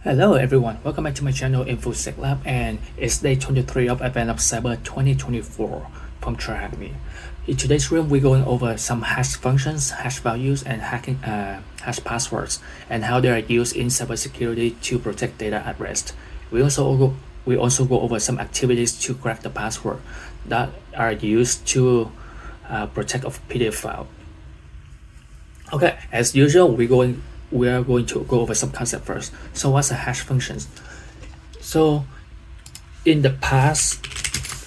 Hello everyone, welcome back to my channel InfoSec Lab, and it's day 23 of Advent of Cyber 2024 from TryHackMe. In today's room, we're going over some hash functions, hash values, and hash passwords, and how they are used in cybersecurity to protect data at rest. We also go over some activities to crack the password that are used to protect a PDF file. Okay, as usual, we are going to go over some concept first. So what's a hash function? So in the past,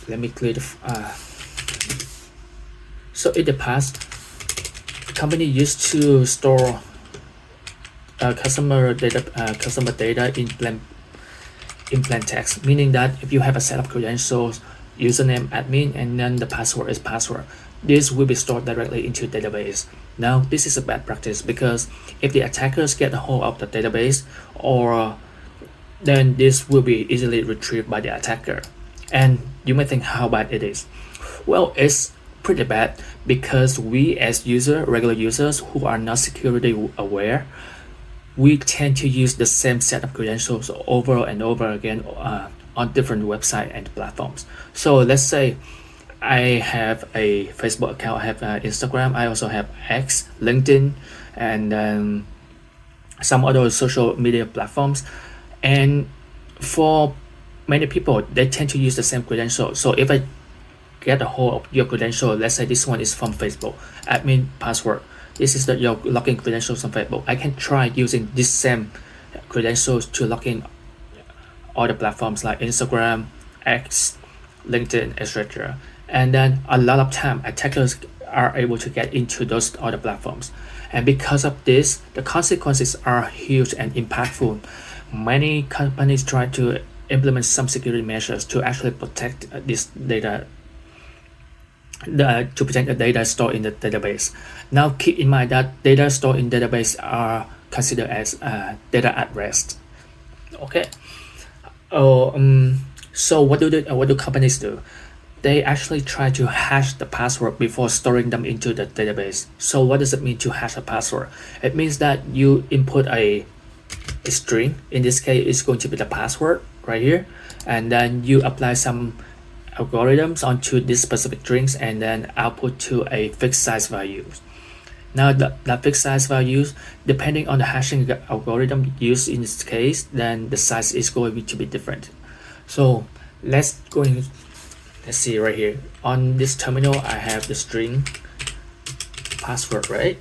let me clear the so in the past, company used to store customer data in plain text, meaning that if you have a set of credentials, username, admin, and then the password is password, this will be stored directly into database. Now this is a bad practice because if the attackers get a hold of the database, then this will be easily retrieved by the attacker. And you may think how bad it is. Well, it's pretty bad because we as regular users who are not security aware, we tend to use the same set of credentials over and over again on different websites and platforms. So let's say I have a Facebook account, I have Instagram, I also have X, LinkedIn, and some other social media platforms. And for many people, they tend to use the same credential. So if I get a hold of your credential, let's say this one is from Facebook, admin password, this is your login credentials on Facebook, I can try using this same credentials to log in other platforms like Instagram, X, LinkedIn, etc. And then a lot of time attackers are able to get into those other platforms, and because of this, the consequences are huge and impactful. Many companies try to implement some security measures to actually protect this data, to protect the data stored in the database. Now keep in mind that data stored in database are considered as data at rest. Okay. So what do companies do? They actually try to hash the password before storing them into the database. So what does it mean to hash a password? It means that you input a string. In this case, it's going to be the password right here, and then you apply some algorithms onto this specific strings and then output to a fixed size value. Now the fixed size values, depending on the hashing algorithm used in this case, then the size is going to be different. So let's see right here. On this terminal, I have the string password, right?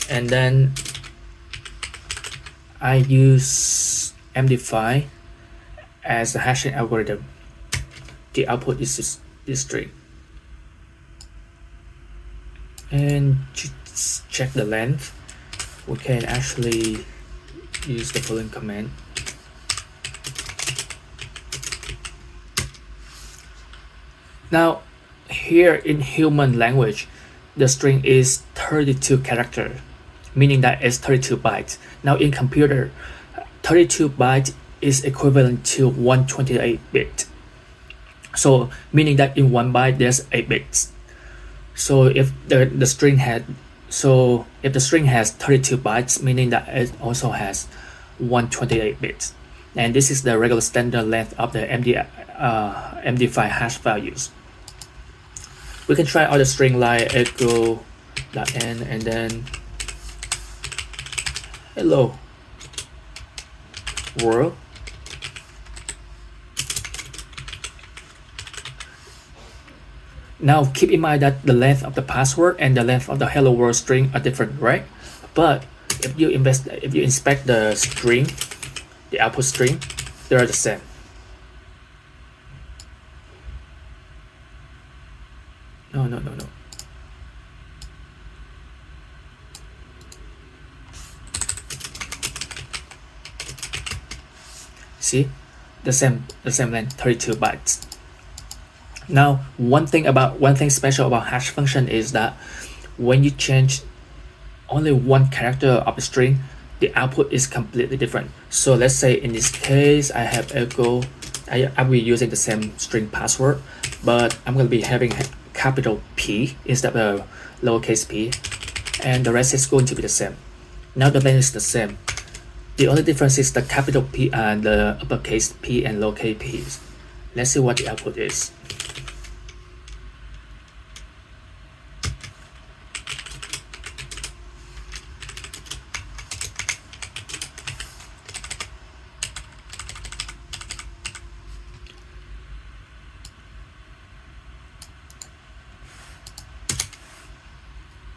And then I use MD5 as the hashing algorithm. The output is this string. And to check the length, we can actually use the following command. Now here in human language, the string is 32 characters, meaning that it's 32 bytes. Now in computer, 32 bytes is equivalent to 128 bit. So meaning that in 1 byte there's 8 bits. So if the string has 32 bytes, meaning that it also has 128 bits. And this is the regular standard length of the MD5 hash values. We can try other string like echo.n and then hello world. Now keep in mind that the length of the password and the length of the hello world string are different, right? But if you inspect the string, the output string, they are the same. No. See, the same length, 32 bytes. Now, one thing special about hash function is that when you change only one character of a string, the output is completely different. So let's say in this case, I have echo. I'll be using the same string password, but I'm going to be having capital P instead of lowercase p, and the rest is going to be the same. Now the length is the same. The only difference is the capital P and the uppercase P and lowercase p. Let's see what the output is.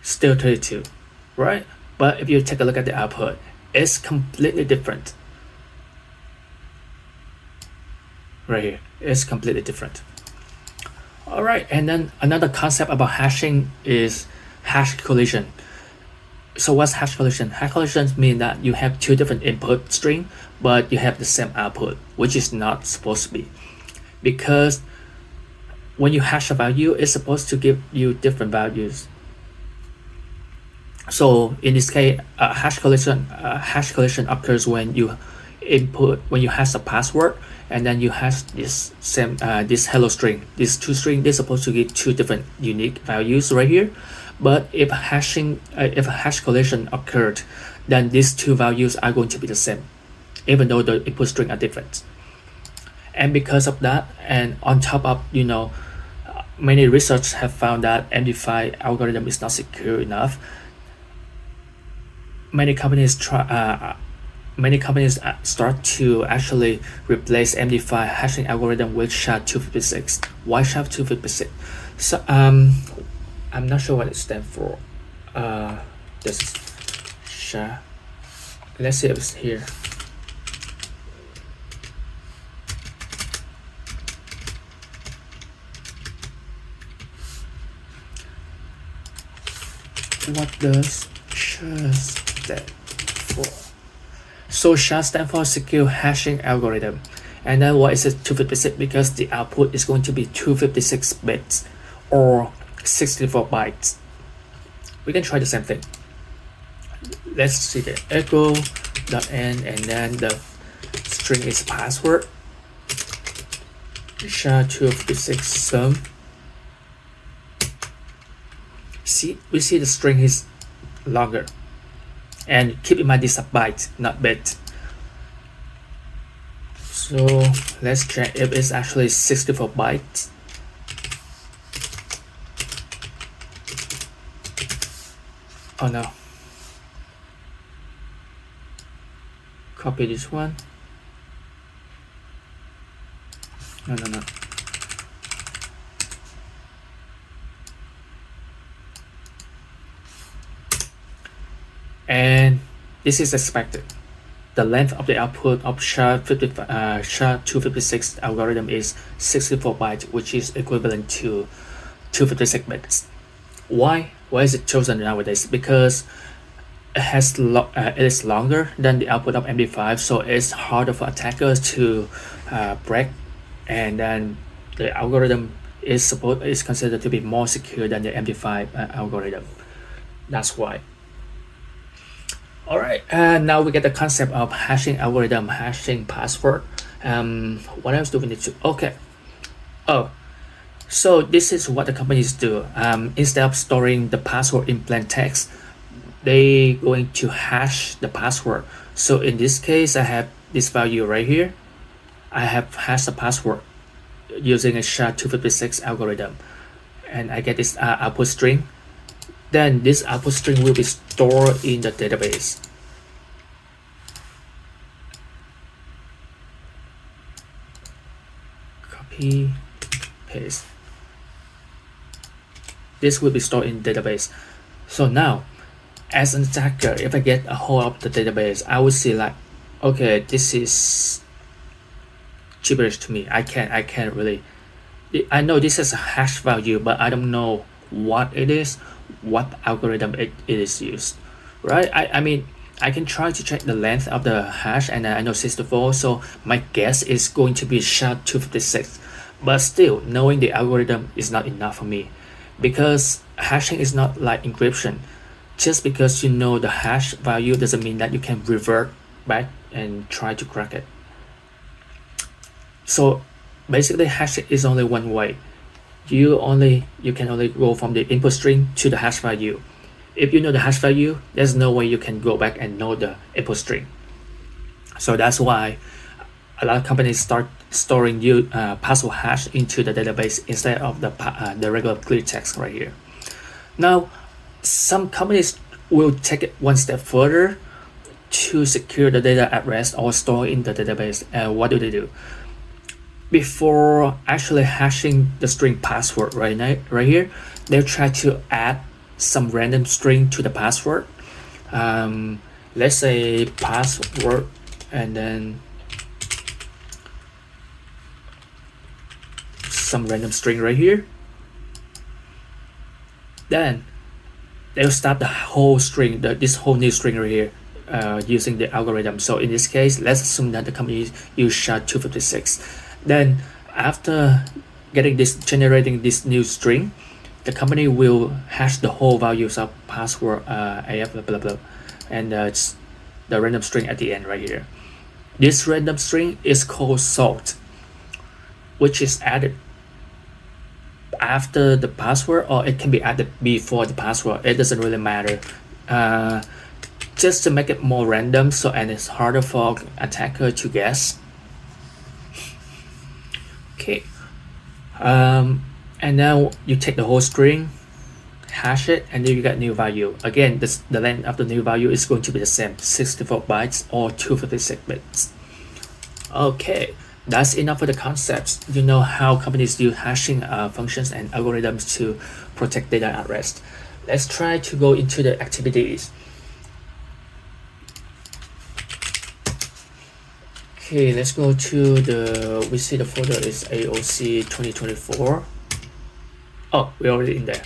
Still 32, right? But if you take a look at the output, it's completely different. Right here, it's completely different. All right, and then another concept about hashing is hash collision. So what's hash collision? Hash collision means that you have two different input string, but you have the same output, which is not supposed to be. Because when you hash a value, it's supposed to give you different values. So in this case, hash collision occurs when you hash a password, and then you hash this same this hello string. These two strings, they're supposed to give two different unique values right here. But if a hash collision occurred, then these two values are going to be the same, even though the input string are different. And because of that, and on top of many research have found that MD5 algorithm is not secure enough. Many companies start to actually replace MD5 hashing algorithm with SHA-256. Why SHA-256? So I'm not sure what it stands for. This is SHA. Let's see if it's here. What does SHA stand for? So SHA stands for Secure Hashing Algorithm. And then why is it 256? Because the output is going to be 256 bits or 64 bytes. We can try the same thing. Let's see the echo.n, and then the string is password. SHA-256 sum. We see the string is longer, and keep in mind this is a byte, not bit. So let's check if it's actually 64 bytes. Oh no. Copy this one. No. And this is expected. The length of the output of SHA-256 algorithm is 64 bytes, which is equivalent to 256 bits. Why is it chosen nowadays? Because it is longer than the output of MD5, so it's harder for attackers to break, and then the algorithm is considered to be more secure than the MD5 algorithm. That's why. All right, now we get the concept of hashing algorithm, hashing password. What else do we need to? Okay. So this is what the companies do. Instead of storing the password in plain text, they going to hash the password. So in this case, I have this value right here. I have hashed the password using a SHA-256 algorithm, and I get this output string. Then this output string will be stored in the database. Copy, paste. This will be stored in database. So now, as an attacker, if I get a hold of the database, I will see like, okay, this is gibberish to me. I can't really. I know this is a hash value, but I don't know what it is, what algorithm it is used, right? I mean, I can try to check the length of the hash, and I know 64, so my guess is going to be SHA-256. But still, knowing the algorithm is not enough for me, because hashing is not like encryption. Just because you know the hash value doesn't mean that you can revert back and try to crack it. So basically, hashing is only one way. You can only go from the input string to the hash value. If you know the hash value, there's no way you can go back and know the input string. So that's why a lot of companies start storing new password hash into the database instead of the regular clear text right here. Now, some companies will take it one step further to secure the data at rest or store in the database. And what do they do? Before actually hashing the string password right here, they'll try to add some random string to the password. Let's say password and then some random string right here. Then they'll start the whole string, this whole new string right here, using the algorithm. So in this case, let's assume that the company use SHA-256. Then after generating this new string, the company will hash the whole values of password AF blah blah blah, and the random string at the end right here. This random string is called salt, which is added after the password, or it can be added before the password. It doesn't really matter. Just to make it more random, and it's harder for attacker to guess. Okay. And now you take the whole string, hash it, and then you get new value. Again, the length of the new value is going to be the same, 64 bytes or 256 bits. Okay, that's enough for the concepts. You know how companies use hashing functions and algorithms to protect data at rest. Let's try to go into the activities. Okay, let's go to we see the folder is AoC 2024. Oh, we're already in there.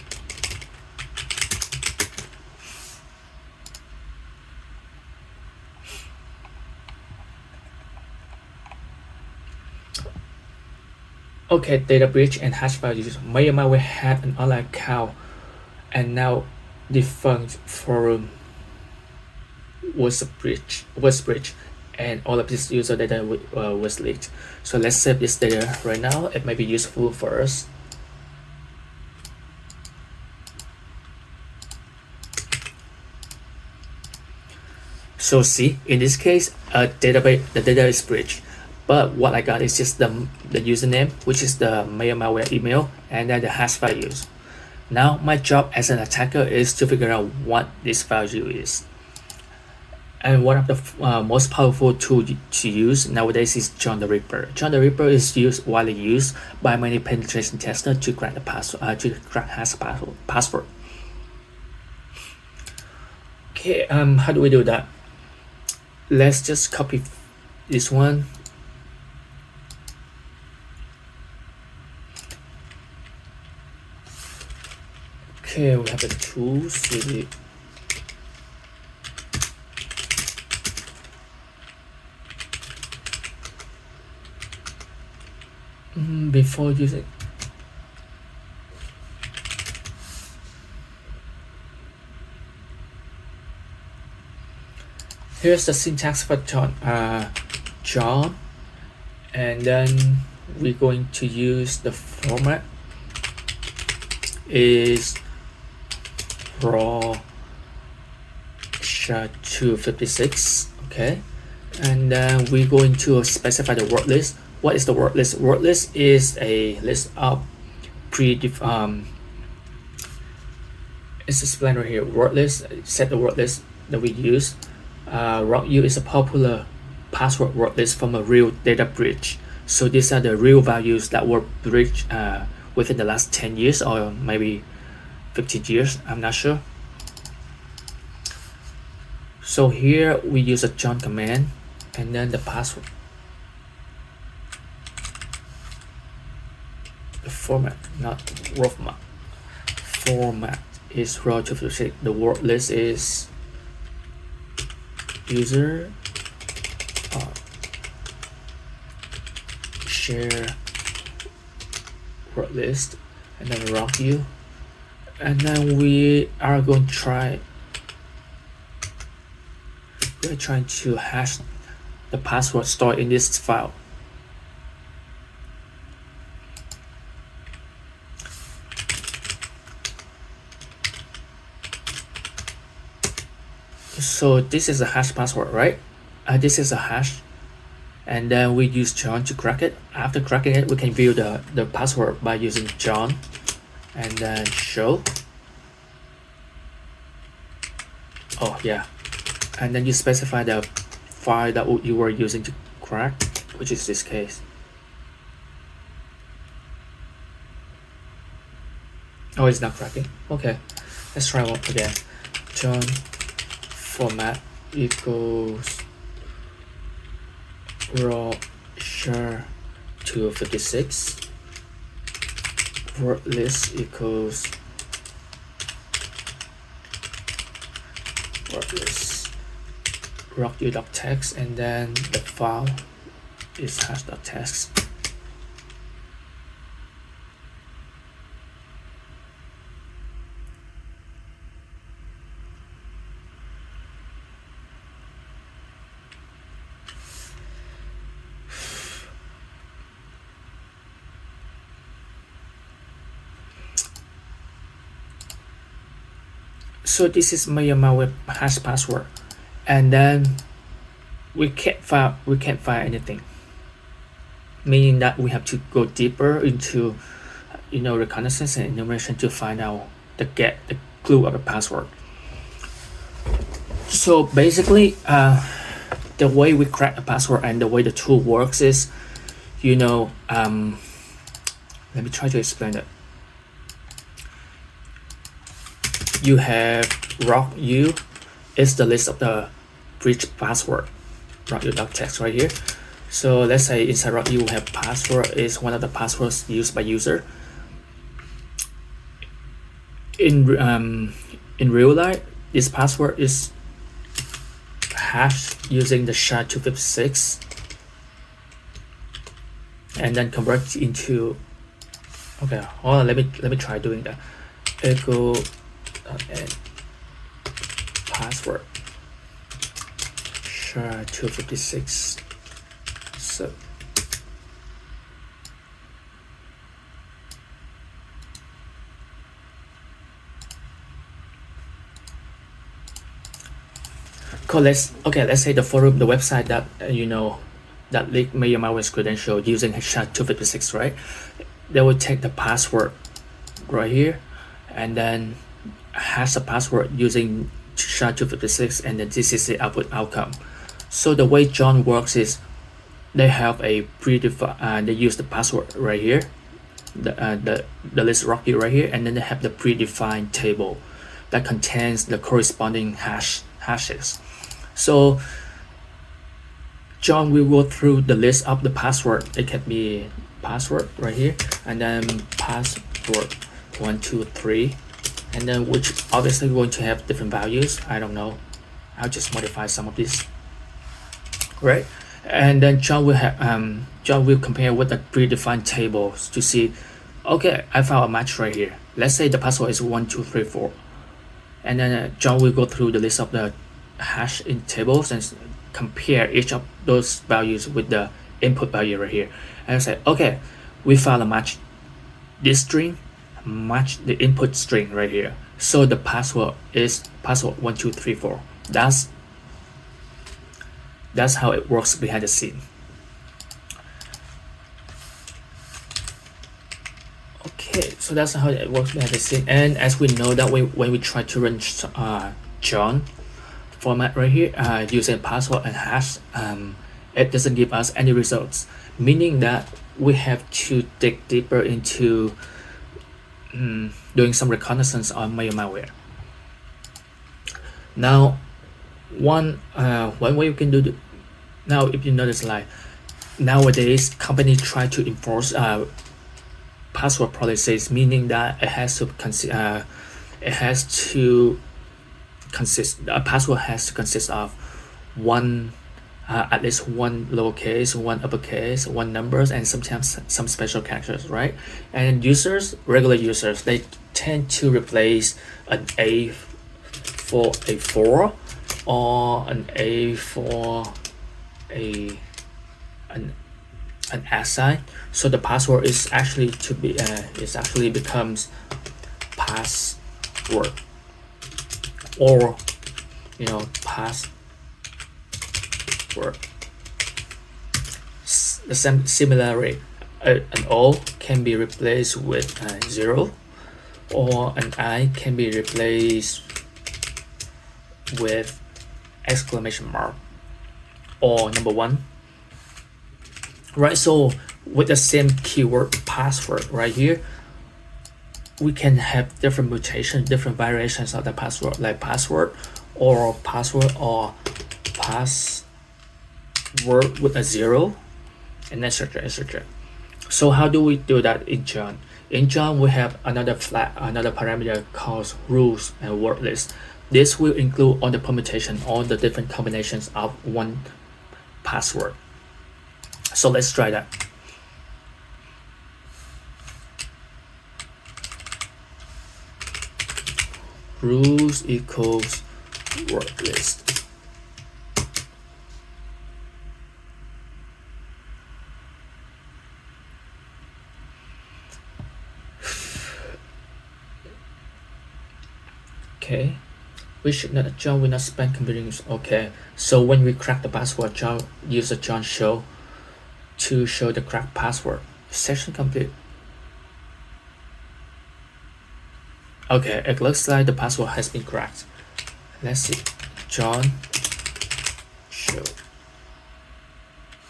Okay, data breach and hash values. Malware had an online account and now defunct forum was breached, and all of this user data was leaked. So let's save this data right now. It may be useful for us. So see, in this case, the data is breached. But what I got is just the username, which is the malware email, and then the hash values. Now my job as an attacker is to figure out what this value is. And one of the most powerful tools to use nowadays is John the Ripper. John the Ripper is widely used by many penetration testers to crack the password. Okay, how do we do that? Let's just copy this one. Okay, we have the tools. Before using here's the syntax for John, and then we're going to use the format is raw SHA-256. Okay, and then we're going to specify the word list. What is the word list? Word list is a list of it's explained right here. Word list, set the word list that we use. ROU is a popular password word list from a real data breach. So these are the real values that were breached within the last 10 years or maybe 15 years, I'm not sure. So here we use a John command and then the password. The format, not format. Format is raw256. The word list is user share word list, and then ROU, and then we are going to try. We're trying to hash the password stored in this file. So this is a hash password, right? this is a hash, and then we use John to crack it. After cracking it, we can view the password by using John and then show. Oh yeah, and then you specify the file that you were using to crack, which is this case. Oh, it's not cracking. Okay, let's try one again. John format equals raw share 256. Word list equals word list rockU.txt, and then the file is hash.txt. So this is my malware hash password, and then we can't find anything, meaning that we have to go deeper into reconnaissance and enumeration to find out the clue of the password. So basically, the way we crack the password and the way the tool works is, let me try to explain it. You have rockU is the list of the breach password, rockU.txt right here. So let's say inside rockU we have password is one of the passwords used by user. In real life, this password is hashed using the SHA-256 and then convert into, okay, hold on, let me try doing that. Echo and password SHA-256. So cool, let's say the forum, the website that that leaked your malware's credential using SHA-256, right? They will take the password right here and then hash the password using SHA-256, and then this is the outcome. So the way John works is they have a predefined, they use the password right here, the list rockU right here, and then they have the predefined table that contains the corresponding hashes. So John will go through the list of the password. It can be password right here, and then password 123, and then which obviously going to have different values. I don't know, I'll just modify some of these, right? And then John will compare with the predefined tables to see, okay, I found a match right here. Let's say the password is 1234, and then John will go through the list of the hash in tables and compare each of those values with the input value right here, and say, okay, we found a match. This string match the input string right here, so the password is password 1234. That's how it works behind the scene. Okay, so that's how it works behind the scene. And as we know that when we try to run John format right here using password and hash, it doesn't give us any results, meaning that we have to dig deeper into doing some reconnaissance on my malware. Now, one way you can do now, if you notice, like nowadays companies try to enforce password policies, meaning that a password has to consist of one at least one lowercase, one uppercase, one numbers, and sometimes some special characters, right? And regular users, they tend to replace an A for a 4 or an A for an @ sign. So the password is actually becomes password, or password. Similarly, an O can be replaced with a 0, or an I can be replaced with exclamation mark or number 1. Right, so with the same keyword password right here, we can have different mutations, different variations of the password, like password or password with a 0, and etc, etc. So how do we do that in John? In John, we have another parameter called rules and word list. This will include all the permutation, all the different combinations of one password. So let's try that. Rules equals word list. Okay, John will not spend computing. Okay, so when we crack the password, user John show to show the cracked password. Session complete. Okay, it looks like the password has been cracked. Let's see. John show.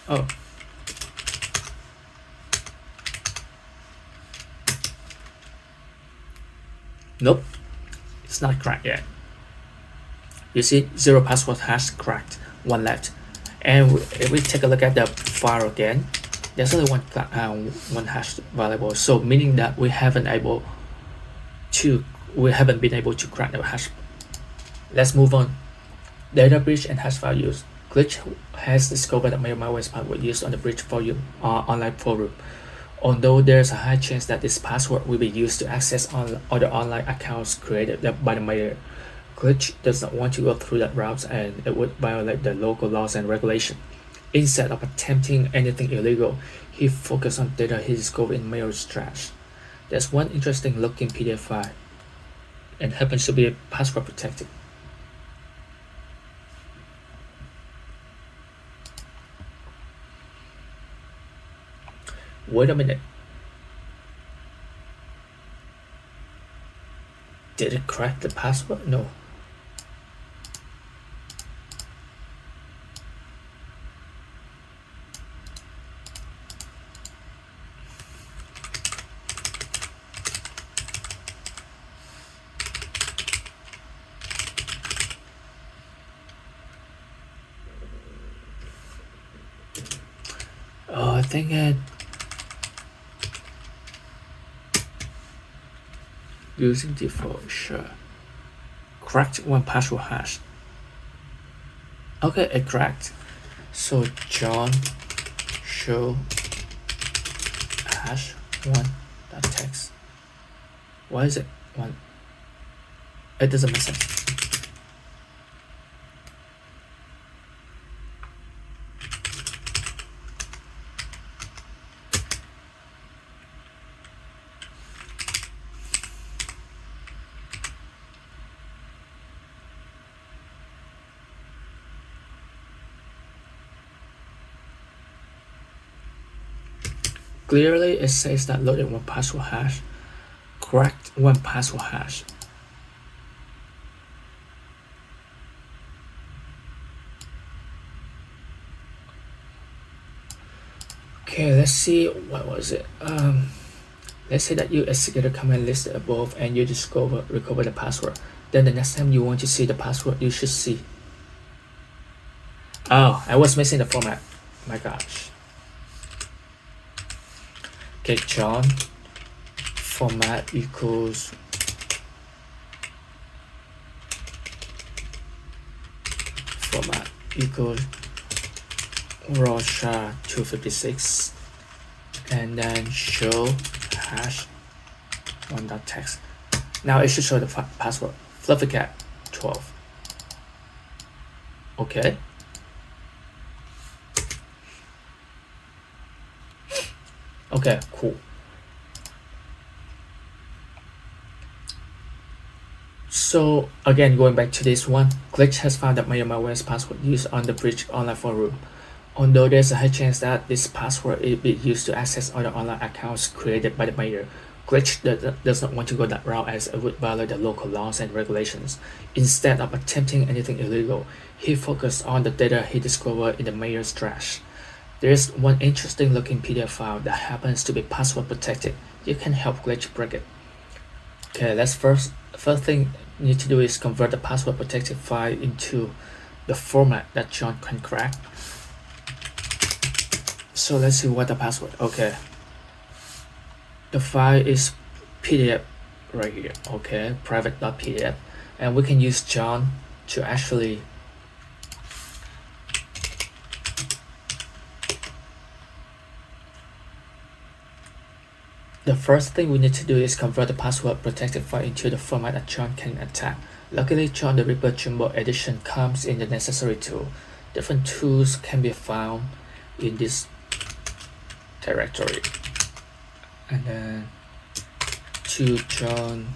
Oh. Nope. It's not cracked yet. You see, 0 password hash cracked, 1 left. And if we take a look at the file again, there's only one hash variable. So meaning that we haven't been able to crack the hash. Let's move on. Data breach and hash file use. Glitch has discovered that malware password used on the breach volume online forum. Although there's a high chance that this password will be used to access other online accounts created by the malware, Glitch does not want to go through that route, and it would violate the local laws and regulation. Instead of attempting anything illegal, he focused on data he discovered in malware's trash. There's one interesting looking PDF file, and happens to be password protected. Wait a minute. Did it crack the password? No. Oh, I think it using default, sure. Cracked one password hash. Okay, it cracked. So John show hash 1.text. Why is it 1? It doesn't make sense. Clearly, it says that loaded one password hash, cracked one password hash. Okay, let's see, what was it? Let's say that you execute the command listed above and you recover the password. Then the next time you want to see the password, you should see. Oh, I was missing the format. My gosh. Okay, John format equals Russia 256, and then show hash 1.text. Now it should show the password fluffycat 12. Okay. Okay, cool. So So again, going back to this one, Glitch has found that malware's password used on the breach online forum. Although there's a high chance that this password is being used to access other online accounts created by the mayor, Glitch does not want to go that route as it would violate the local laws and regulations. Instead of attempting anything illegal, he focused on the data he discovered in the mayor's trash. There's one interesting looking PDF file that happens to be password protected. You can help Glitch break it. Okay, let's first thing you need to do is convert the password protected file into the format that John can crack. So let's see what the password. Okay, the file is PDF right here. Okay, private.pdf, and we can use John to actually the first thing we need to do is convert the password protected file into the format that John can attack. Luckily, John the Ripper Jumbo Edition comes in the necessary tool. Different tools can be found in this directory. And then to John.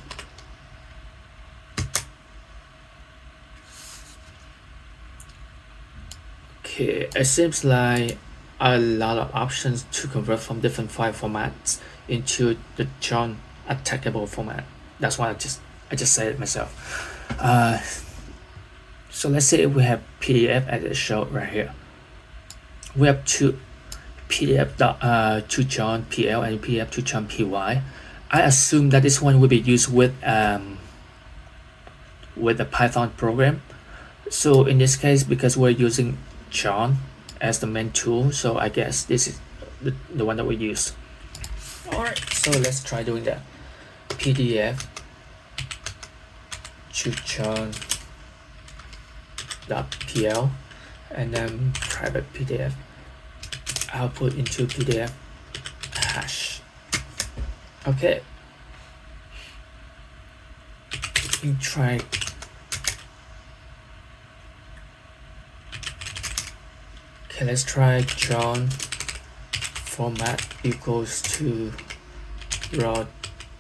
Okay, it seems like a lot of options to convert from different file formats into the John attackable format. That's why I just said it myself. So let's say we have PDF as it showed right here. We have two PDF to John PL and PDF to John PY. I assume that this one will be used with a Python program. So in this case, because we're using John as the main tool, so I guess this is the one that we use. Alright, so let's try doing that. PDF to John.pl and then private PDF output into PDF hash. Okay, you try. Okay, let's try John format equals to raw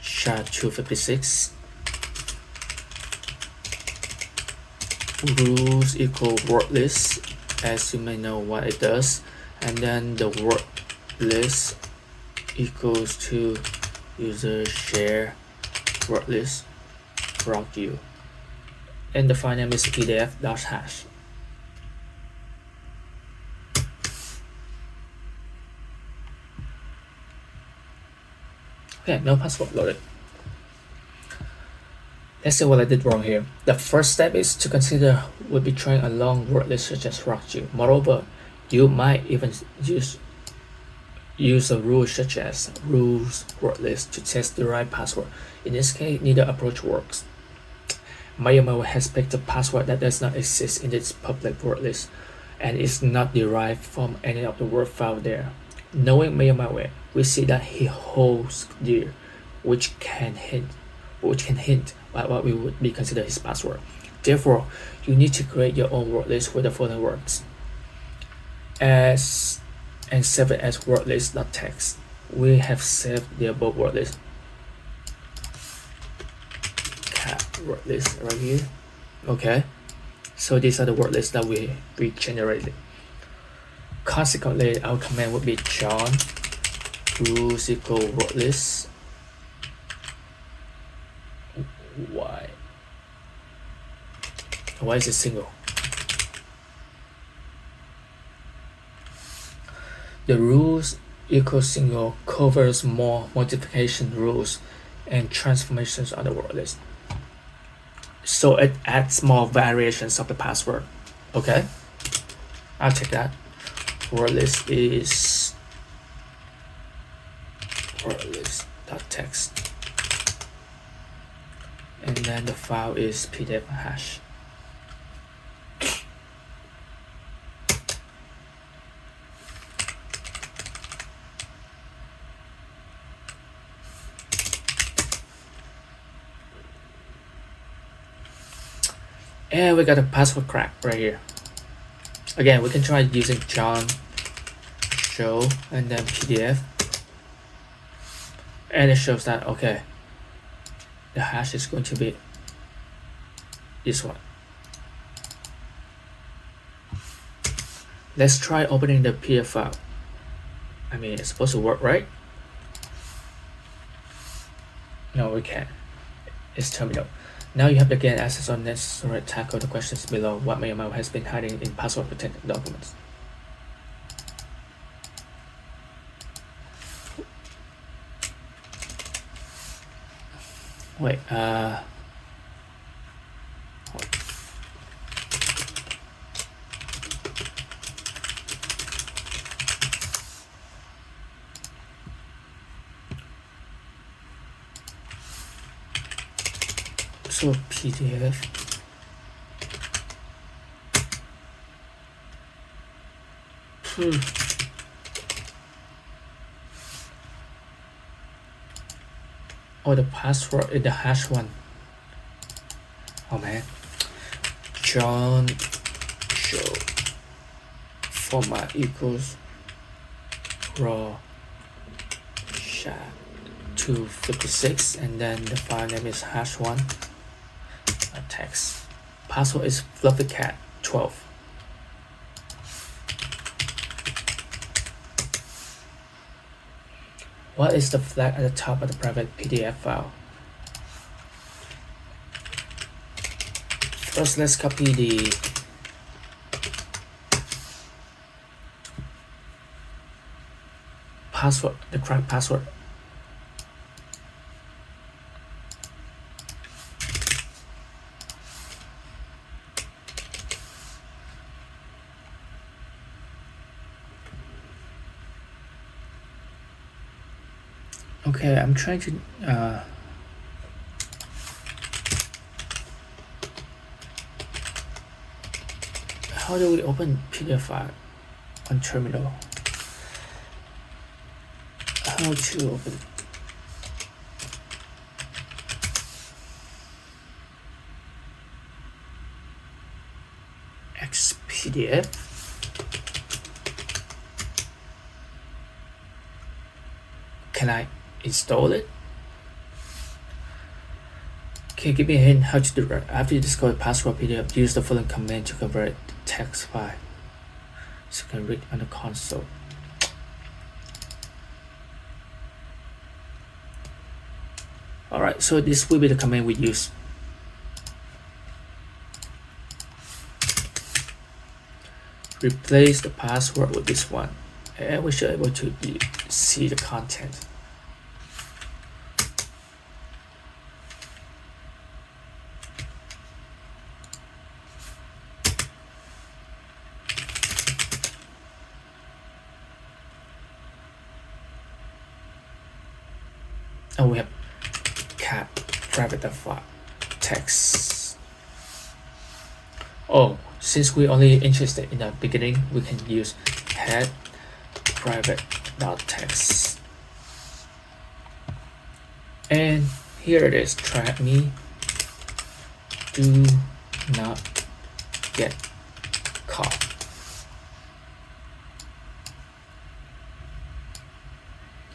SHA-256, rules equal word list, as you may know what it does, and then the word list equals to user share word list raw view, and the file name is pdf-hash. Okay, no password loaded. Let's see what I did wrong here. The first step is to consider would be trying a long word list such as rock-view. Moreover, you might even use a rule such as rules word list to test the right password. In this case, neither approach works. malware has picked a password that does not exist in its public word list and is not derived from any of the word found there. Knowing malware, we see that he holds there, which can hint at what we would be considered his password. Therefore, you need to create your own word list with the following words and save it as word list.txt. We have saved the above word list. Cat word list right here. Okay, so these are the word lists that we generated. Consequently, our command would be John rules equal word list. Why is it single? The rules equal single covers more modification rules and transformations on the word list. So it adds more variations of the password. Okay, I'll check that. Word list is word list.txt, and then the file is pdf hash. And we got a password crack right here. Again, we can try using John show and then PDF, and it shows that okay, the hash is going to be this one. Let's try opening the PDF file. I mean, it's supposed to work, right? No, we can't. It's terminal. Now you have to gain access on necessary tackle the questions below. What mail has been hiding in password protected documents? Wait, so PDF. Oh, the password is the hash one. Oh man. John show format equals raw chat 256, and then the file name is hash one. Text. Password is fluffycat 12. What is the flag at the top of the private PDF file? First, let's copy the password, the correct password. Okay, I'm trying to how do we open PDF file on terminal? How to open XPDF? Can I install it? Okay, give me a hint how to do that. After you discover password PDF, use the following command to convert it to text file so you can read on the console. Alright, so this will be the command we use. Replace the password with this one, and we should be able to see the content. And we have cat private file text. Oh, since we're only interested in the beginning, we can use head private text. And here it is, TryHackMe. Do not get caught.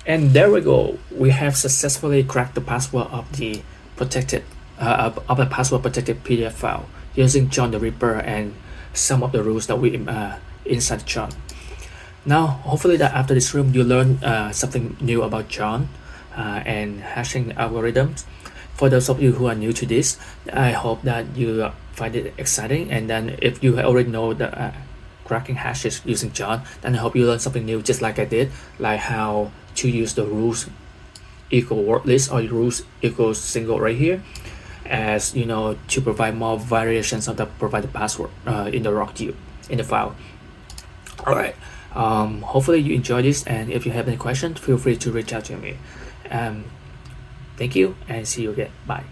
And there we go. We have successfully cracked the password of the protected password protected PDF file using John the Ripper and some of the rules that we inside John. Now, hopefully that after this room you learn something new about John and hashing algorithms. For those of you who are new to this, I hope that you find it exciting. And then if you already know the cracking hashes using John, then I hope you learn something new just like I did, like how to use the rules equal word list or rules equals single right here, as you know, to provide more variations of the provided password in the rock queue in the file. All right, hopefully you enjoy this, and if you have any questions, feel free to reach out to me. Thank you and see you again. Bye.